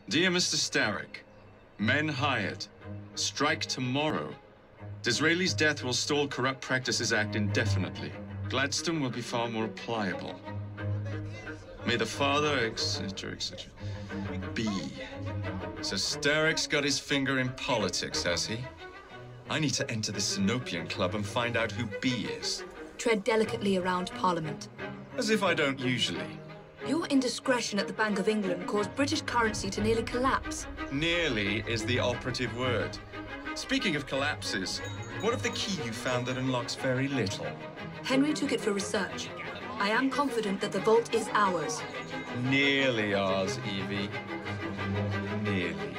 Dear Mr. Starrick, men hired. Strike tomorrow. Disraeli's death will stall Corrupt Practices Act indefinitely. Gladstone will be far more pliable. May the father, etc., etc. be. So Starrick's got his finger in politics, has he? I need to enter the Sinopian Club and find out who B is. Tread delicately around Parliament. As if I don't usually. Your indiscretion at the Bank of England caused British currency to nearly collapse. Nearly is the operative word. Speaking of collapses, what of the key you found that unlocks very little? Henry took it for research. I am confident that the vault is ours. Nearly ours, Evie. Nearly.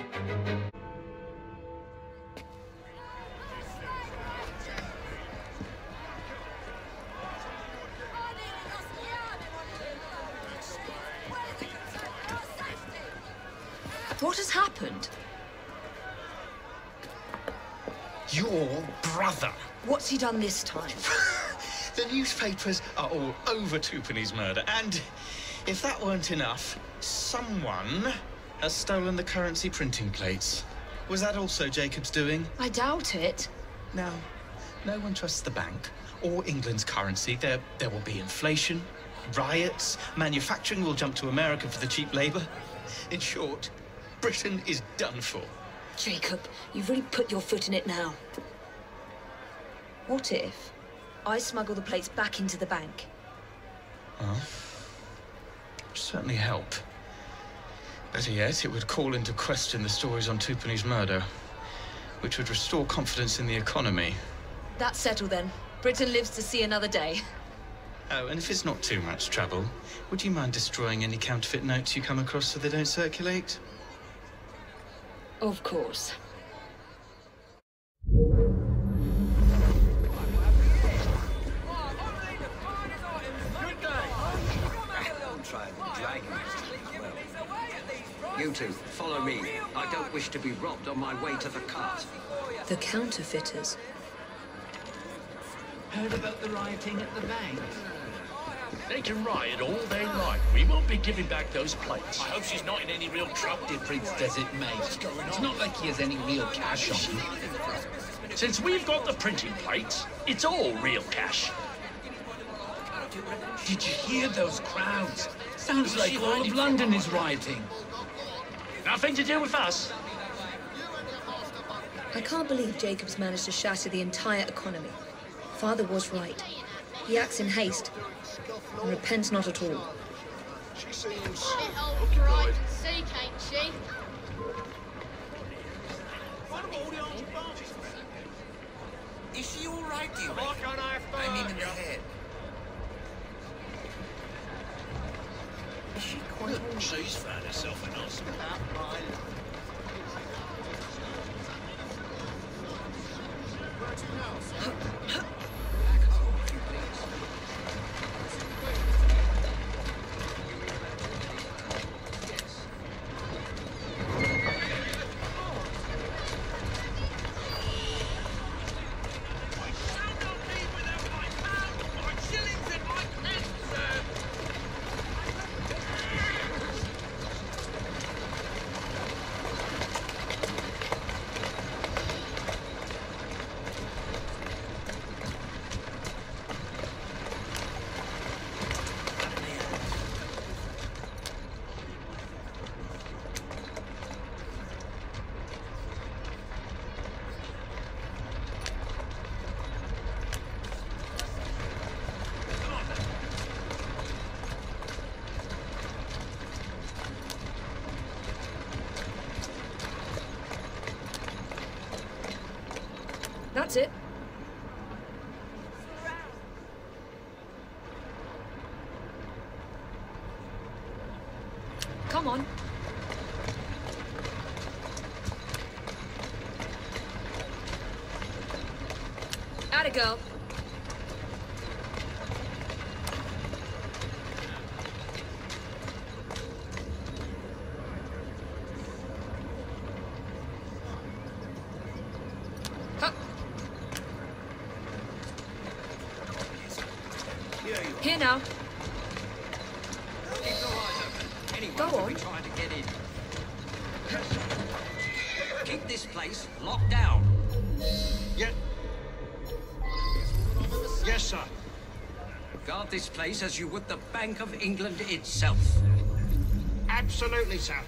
What has happened? Your brother. What's he done this time? The newspapers are all over Twopenny's murder, and if that weren't enough, someone has stolen the currency printing plates. Was that also Jacob's doing? I doubt it. Now, no one trusts the bank or England's currency. There will be inflation, riots, manufacturing will jump to America for the cheap labor. In short, Britain is done for. Jacob, you've really put your foot in it now. What if I smuggle the plates back into the bank? Well, certainly help. Better yet, it would call into question the stories on Twopenny's murder, which would restore confidence in the economy. That's settled then. Britain lives to see another day. Oh, and if it's not too much trouble, would you mind destroying any counterfeit notes you come across so they don't circulate? Of course. You two, follow me. I don't wish to be robbed on my way to the cart. The counterfeiters. Heard about the rioting at the bank? They can riot all they like. We won't be giving back those plates. I hope she's not in any real trouble. Difference does it make? It's not like he has any real cash on him. Since we've got the printing plates, it's all real cash. Did you hear those crowds? Sounds like all of London is rioting. Nothing to do with us. I can't believe Jacob's managed to shatter the entire economy. Father was right. He acts in haste and repents not at all. She seems occupied. Seek, ain't she? Is she all right, do you reckon? I mean in the head. Is she quite all right? She's found herself a nice That's it. Come on. Atta girl. Here now. Anyone Go could on. be trying to get in. Keep this place locked down. Yeah. Yes, sir. Guard this place as you would the Bank of England itself. Absolutely, sir.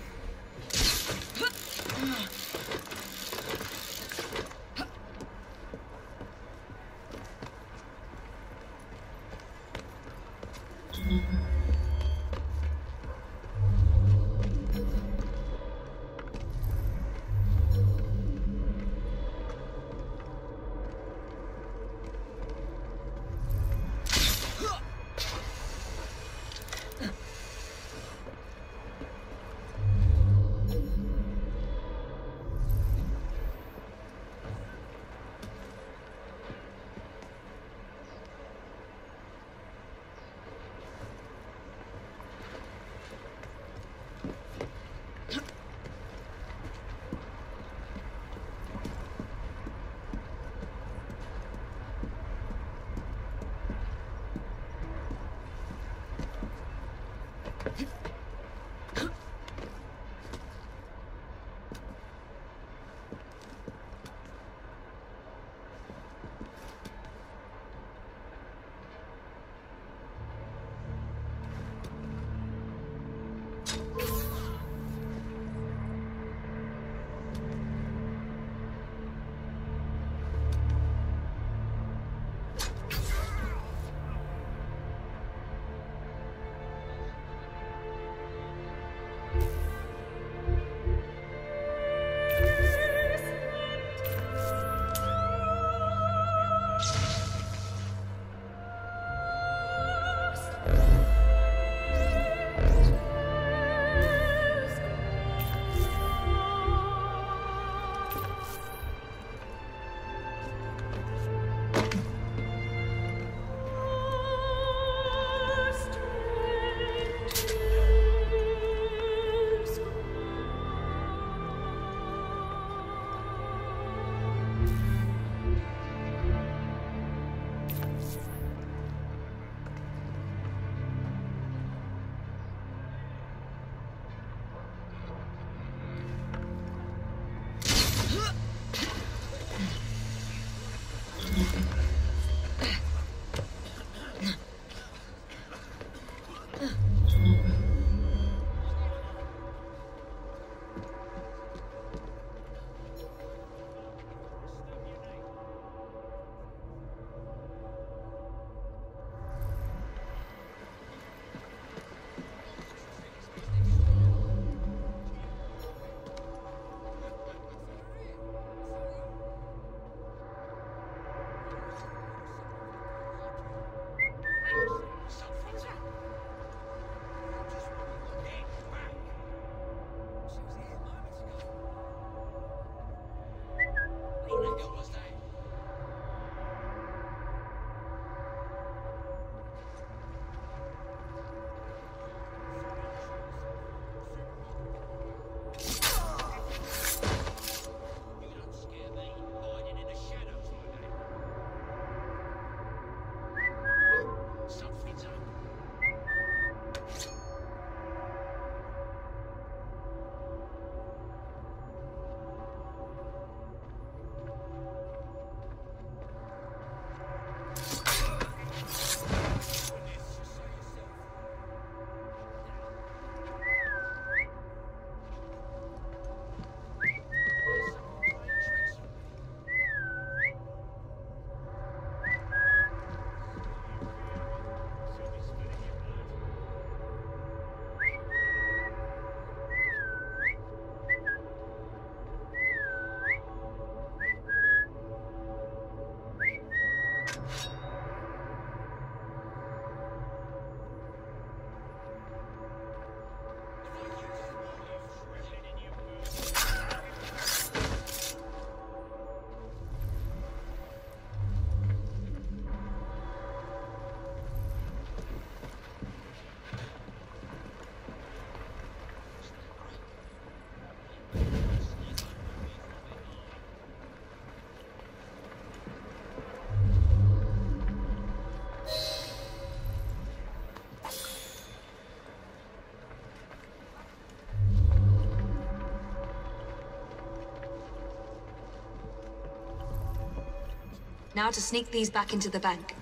Now to sneak these back into the bank.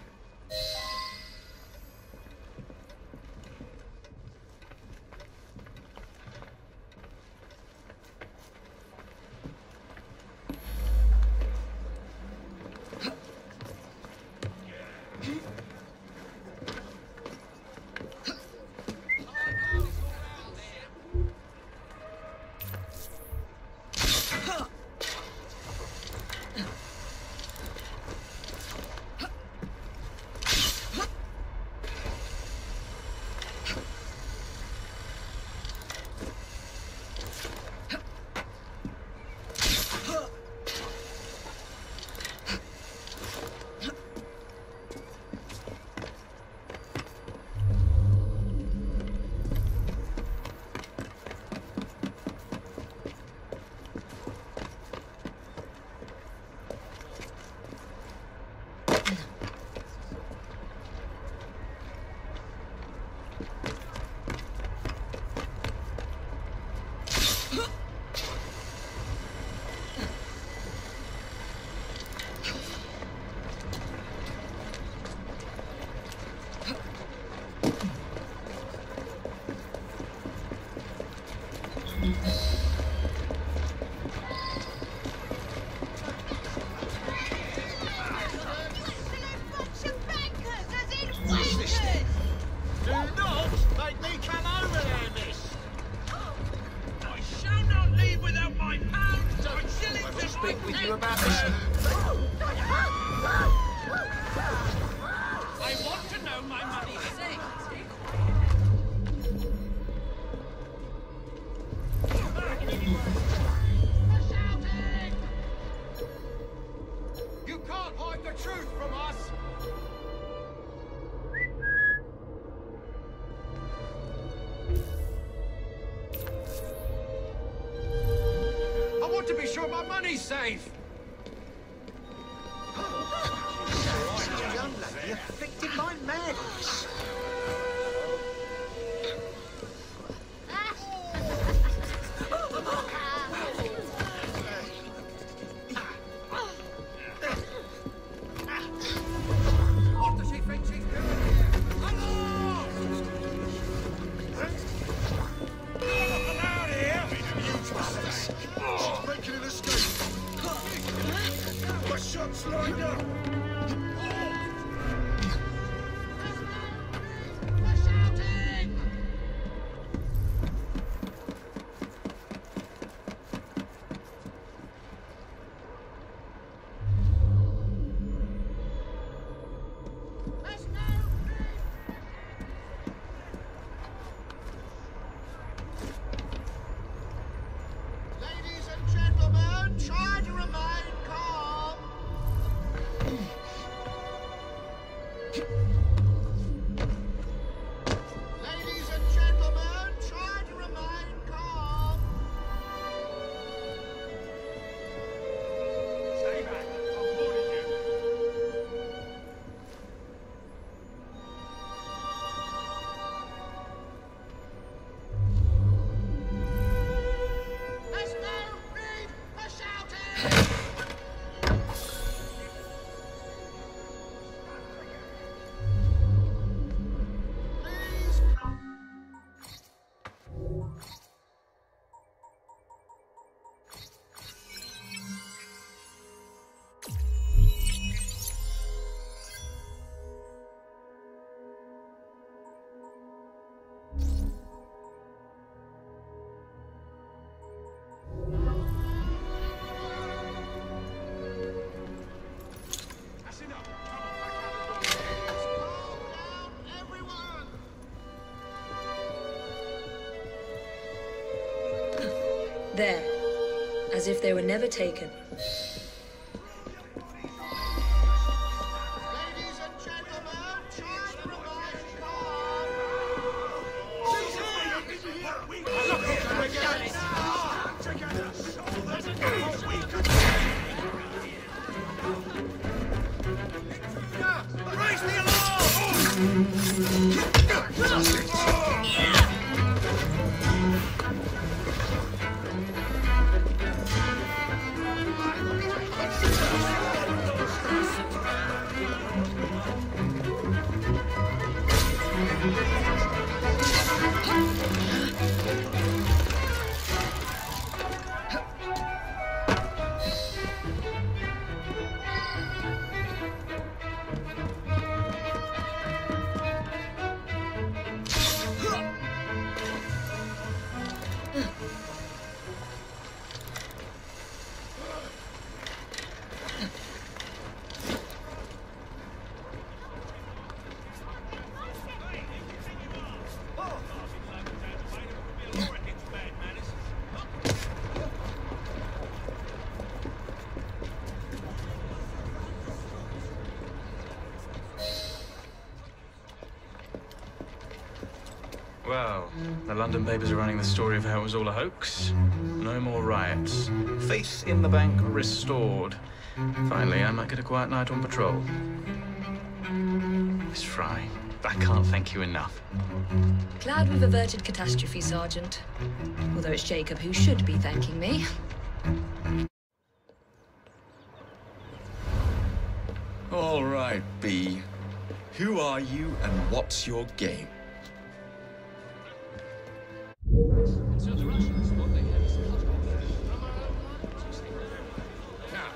Safe! Young lady afflicted by madness. What does she think she's doing here? Hello! I'm out here! She's making an escape. My shot's lined up. Ladies and gentlemen, try to remain calm. Ladies and gentlemen, try to remain calm. Stay back. I'm warning you. There's no need for shouting! Please. That's enough. Come on, back out the door. Calm down, everyone. There. As if they were never taken. Ladies and gentlemen, try to remain calm. Raise the alarm! Well, the London papers are running the story of how it was all a hoax. No more riots. Faith in the bank restored. Finally, I might get a quiet night on patrol. Miss Fry, I can't thank you enough. Glad we've averted catastrophe, Sergeant. Although it's Jacob who should be thanking me. All right, B. Who are you and what's your game? So the Russians thought they had us cut off. Now,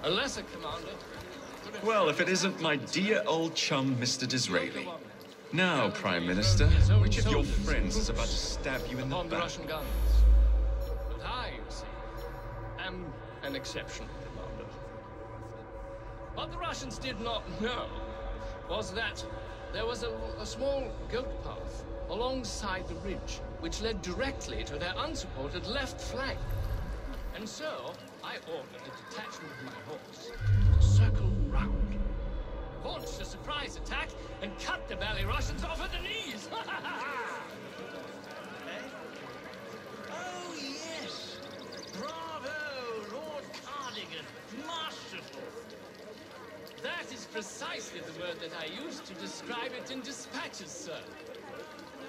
a lesser commander. Well, if it isn't my dear old chum, Mr. Disraeli. Now, Prime Minister, which of your friends is about to stab you in the upon the back? Russian guns. But I, you see, am an exception, Commander. What the Russians did not know was that there was a small goat path alongside the ridge, which led directly to their unsupported left flank. And so, I ordered a detachment of my horse to circle round, launch a surprise attack, and cut the Valley Russians off at the knees! Oh, yes! Bravo, Lord Cardigan! Masterful! That is precisely the word that I used to describe it in dispatches, sir.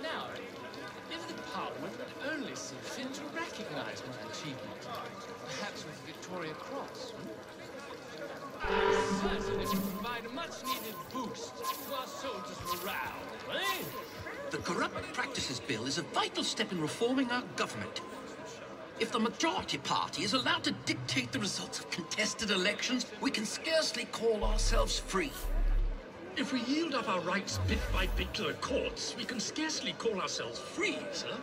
Now, if the Parliament would only see fit to recognize my achievement, perhaps with the Victoria Cross, certainly would provide a much-needed boost to our soldiers' morale, eh? The Corrupt Practices Bill is a vital step in reforming our government. If the majority party is allowed to dictate the results of contested elections, we can scarcely call ourselves free. If we yield up our rights bit by bit to the courts, we can scarcely call ourselves free, sir.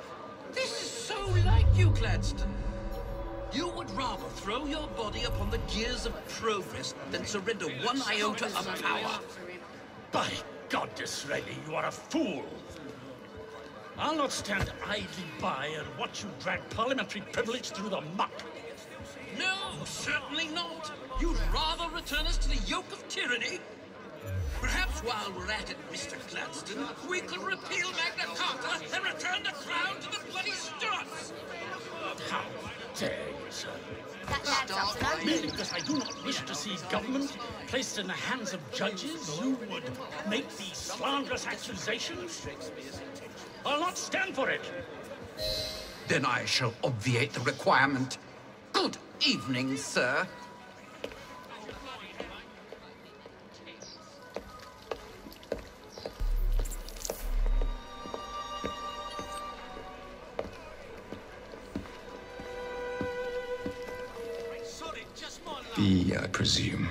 This is so like you, Gladstone. You would rather throw your body upon the gears of progress than surrender one iota of power. By God, Disraeli, you are a fool. I'll not stand idly by and watch you drag parliamentary privilege through the muck. No, certainly not. You'd rather return us to the yoke of tyranny? Perhaps while we're at it, Mr. Gladstone, we could repeal Magna Carta and return the crown to the bloody Stuarts! How dare you, sir? That adds up to no Merely because I do not wish to see government placed in the hands of judges, you would make these slanderous accusations? I'll not stand for it. Then I shall obviate the requirement. Good evening, sir. B, I presume.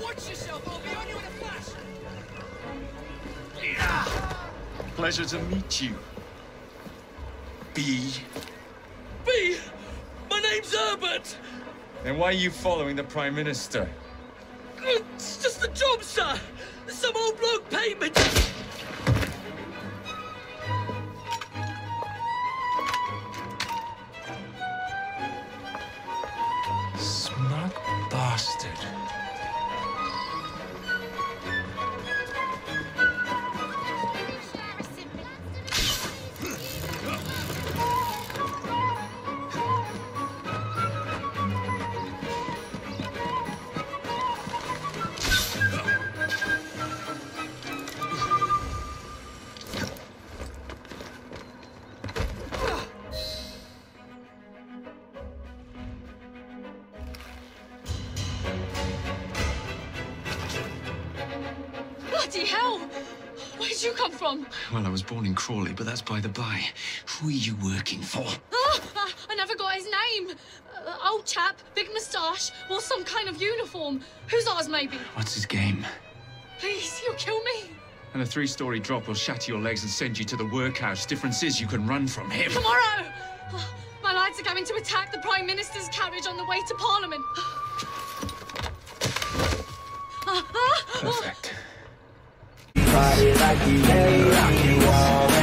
Watch yourself, I'll be on you in a flash! Pleasure to meet you. B. B! My name's Herbert! Then why are you following the Prime Minister? It's just a job, sir! Some old bloke paid me. Smug bastard. Bloody hell! Where'd you come from? Well, I was born in Crawley, but that's by the by. Who are you working for? I never got his name. Old chap, big moustache, wore some kind of uniform. Who's ours, maybe? What's his game? Please, you'll kill me. And a 3-story drop will shatter your legs and send you to the workhouse. Difference is you can run from him. Tomorrow! My lads are going to attack the Prime Minister's carriage on the way to Parliament. Perfect. party like the 80s.